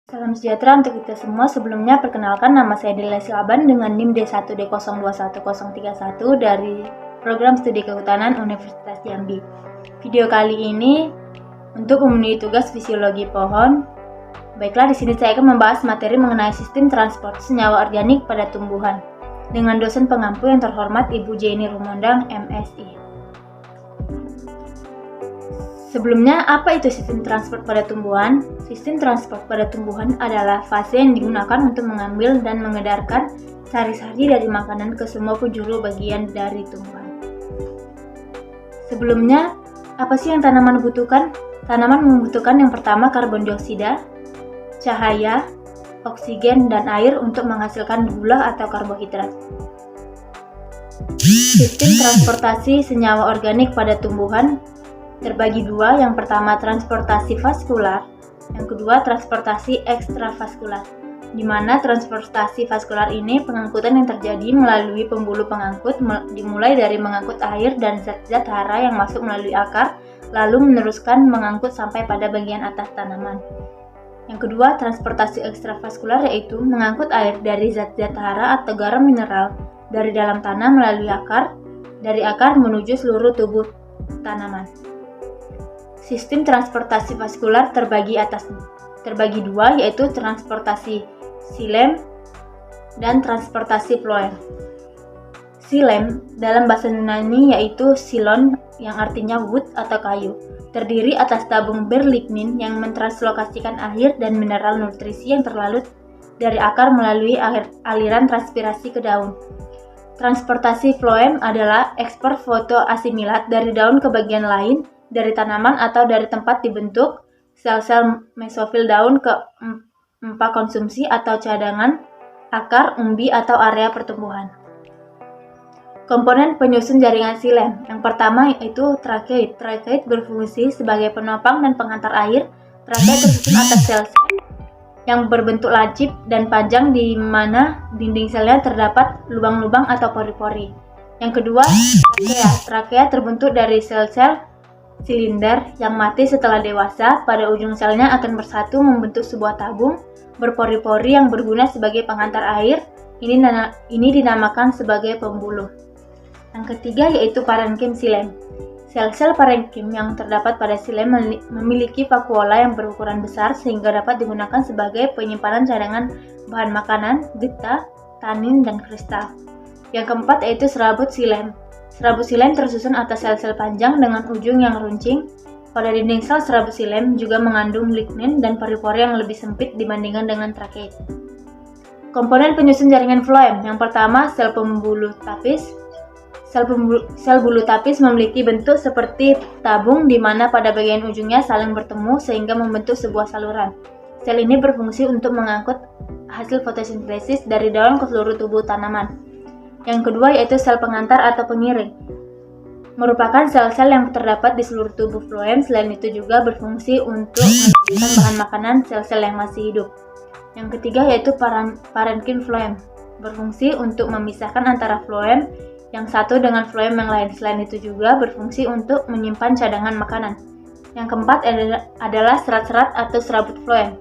Salam sejahtera untuk kita semua. Sebelumnya perkenalkan, nama saya Dela Silaban dengan NIM D1D021031 dari Program Studi Kehutanan Universitas Jambi. Video kali ini untuk memenuhi tugas fisiologi pohon. Baiklah, di sini saya akan membahas materi mengenai sistem transport senyawa organik pada tumbuhan dengan dosen pengampu yang terhormat Ibu Jenny Rumondang, MSI. Sebelumnya, apa itu sistem transport pada tumbuhan? Sistem transport pada tumbuhan adalah fase yang digunakan untuk mengambil dan mengedarkan sari-sari dari makanan ke semua penjuru bagian dari tumbuhan. Sebelumnya, apa sih yang tanaman butuhkan? Tanaman membutuhkan yang pertama karbon dioksida, cahaya, oksigen, dan air untuk menghasilkan gula atau karbohidrat. Sistem transportasi senyawa organik pada tumbuhan terbagi dua, yang pertama transportasi vaskular, yang kedua transportasi ekstravaskular, di mana transportasi vaskular ini pengangkutan yang terjadi melalui pembuluh pengangkut dimulai dari mengangkut air dan zat-zat hara yang masuk melalui akar, lalu meneruskan mengangkut sampai pada bagian atas tanaman. Yang kedua, transportasi ekstravaskular, yaitu mengangkut air dari zat-zat hara atau garam mineral dari dalam tanah melalui akar, dari akar menuju seluruh tubuh tanaman. Sistem transportasi vaskular terbagi dua, yaitu transportasi xilem dan transportasi phloem. Xilem dalam bahasa Yunani yaitu xylon, yang artinya wood atau kayu, terdiri atas tabung berlignin yang mentranslokasikan air dan mineral nutrisi yang terlalut dari akar melalui aliran transpirasi ke daun. Transportasi phloem adalah ekspor fotoasimilat dari daun ke bagian lain dari tanaman atau dari tempat dibentuk sel-sel mesofil daun ke empa konsumsi atau cadangan, akar, umbi, atau area pertumbuhan. Komponen penyusun jaringan xilem. Yang pertama yaitu trakeid. Trakeid berfungsi sebagai penopang dan pengantar air. Trakeid tersusun atas sel-sel yang berbentuk lancip dan panjang di mana dinding selnya terdapat lubang-lubang atau pori-pori. Yang kedua, trakea. Trakea terbentuk dari sel-sel silinder yang mati setelah dewasa. Pada ujung selnya akan bersatu membentuk sebuah tabung berpori-pori yang berguna sebagai pengantar air. Ini dinamakan sebagai pembuluh. Yang ketiga yaitu parenkim xilem. Sel-sel parenkim yang terdapat pada xilem memiliki vakuola yang berukuran besar sehingga dapat digunakan sebagai penyimpanan cadangan bahan makanan, getah, tanin, dan kristal. Yang keempat yaitu serabut xilem. Serabut xilem tersusun atas sel-sel panjang dengan ujung yang runcing. Pada dinding sel serabut xilem juga mengandung lignin dan pori-pori yang lebih sempit dibandingkan dengan trakeid. Komponen penyusun jaringan phloem. Yang pertama, sel pembuluh tapis. Sel bulu tapis memiliki bentuk seperti tabung di mana pada bagian ujungnya saling bertemu sehingga membentuk sebuah saluran. Sel ini berfungsi untuk mengangkut hasil fotosintesis dari daun ke seluruh tubuh tanaman. Yang kedua yaitu sel pengantar atau pengiring, merupakan sel-sel yang terdapat di seluruh tubuh phloem. Selain itu juga berfungsi untuk menjadikan bahan makanan sel-sel yang masih hidup. Yang ketiga yaitu parenkim phloem, berfungsi untuk memisahkan antara phloem yang satu dengan phloem yang lain. Selain itu juga berfungsi untuk menyimpan cadangan makanan. Yang keempat adalah serat-serat atau serabut phloem,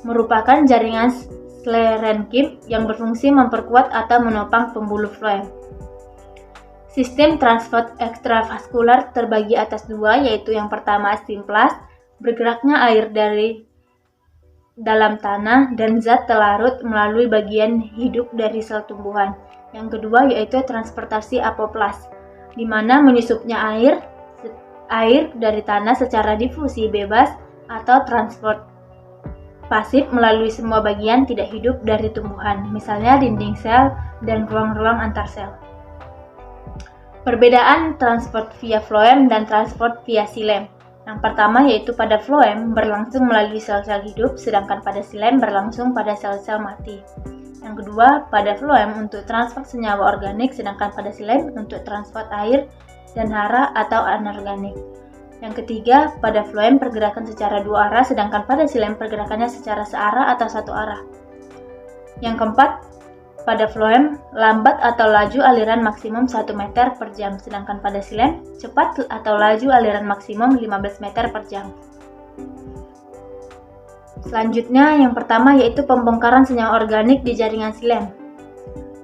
merupakan jaringan sklerenkim yang berfungsi memperkuat atau menopang pembuluh phloem. Sistem transport ekstravaskular terbagi atas dua, yaitu yang pertama simplas, bergeraknya air dari dalam tanah dan zat telarut melalui bagian hidup dari sel tumbuhan. Yang kedua yaitu transportasi apoplas, di mana menyusupnya air dari tanah secara difusi bebas atau transport pasif melalui semua bagian tidak hidup dari tumbuhan, misalnya dinding sel dan ruang-ruang antar sel. Perbedaan transport via phloem dan transport via xilem. Yang pertama yaitu pada phloem berlangsung melalui sel-sel hidup, sedangkan pada xilem berlangsung pada sel-sel mati. Yang kedua, pada phloem untuk transport senyawa organik, sedangkan pada xilem untuk transport air dan hara atau anorganik. Yang ketiga, pada phloem pergerakan secara dua arah, sedangkan pada xilem pergerakannya secara searah atau satu arah. Yang keempat, pada phloem lambat atau laju aliran maksimum 1 meter per jam, sedangkan pada xilem cepat atau laju aliran maksimum 15 meter per jam. Selanjutnya, yang pertama yaitu pembongkaran senyawa organik di jaringan xilem.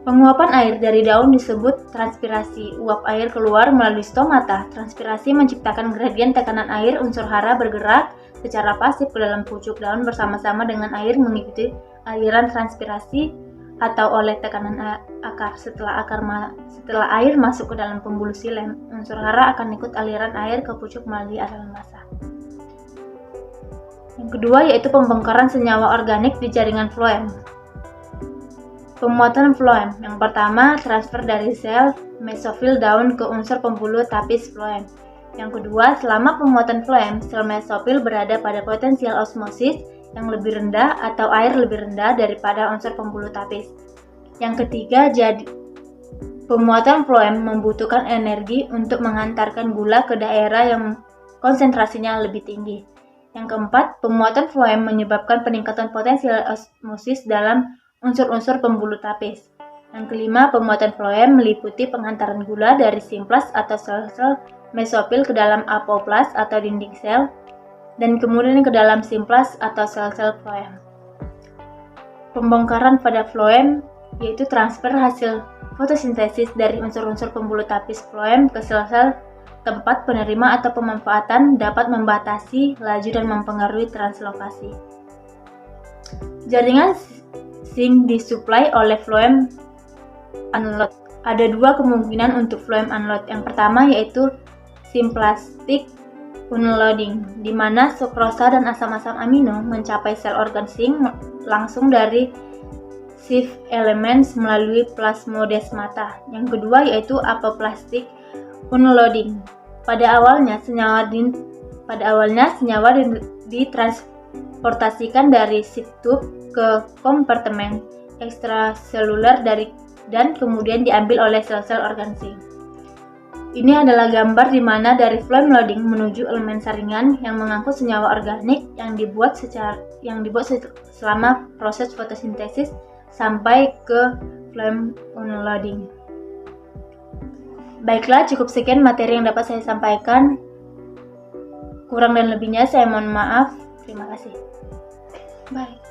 Penguapan air dari daun disebut transpirasi. Uap air keluar melalui stomata. Transpirasi menciptakan gradien tekanan air. Unsur hara bergerak secara pasif ke dalam pucuk daun bersama-sama dengan air mengikuti aliran transpirasi atau oleh tekanan akar. Setelah air masuk ke dalam pembuluh xilem, unsur hara akan ikut aliran air ke pucuk melalui aliran massa. Yang kedua yaitu pembongkaran senyawa organik di jaringan floem. Pemuatan floem. Yang pertama, transfer dari sel mesofil daun ke unsur pembuluh tapis floem. Yang kedua, selama pemuatan floem, sel mesofil berada pada potensial osmosis yang lebih rendah atau air lebih rendah daripada unsur pembuluh tapis. Yang ketiga, pemuatan floem membutuhkan energi untuk mengantarkan gula ke daerah yang konsentrasinya lebih tinggi. Yang keempat, pemuatan floem menyebabkan peningkatan potensial osmosis dalam unsur-unsur pembuluh tapis. Yang kelima, pemuatan floem meliputi pengantaran gula dari simplas atau sel-sel mesofil ke dalam apoplas atau dinding sel, dan kemudian ke dalam simplas atau sel-sel floem. Pembongkaran pada floem yaitu transfer hasil fotosintesis dari unsur-unsur pembuluh tapis floem ke sel-sel tempat penerima atau pemanfaatan dapat membatasi laju dan mempengaruhi translokasi. Jaringan zinc disuplai oleh floem unload. Ada dua kemungkinan untuk floem unload. Yang pertama yaitu simplastic unloading, di mana sukrosa dan asam-asam amino mencapai sel organ zinc langsung dari Schiff elements melalui plasmodesmata. Yang kedua yaitu apoplastic unloading. Pada awalnya senyawa ditransportasikan dari sheath tube ke kompartemen ekstraseluler dan kemudian diambil oleh sel-sel organ zinc. Ini adalah gambar di mana dari floem loading menuju elemen saringan yang mengangkut senyawa organik yang dibuat selama proses fotosintesis sampai ke floem unloading. Baiklah, cukup sekian materi yang dapat saya sampaikan. Kurang dan lebihnya saya mohon maaf. Terima kasih. Bye.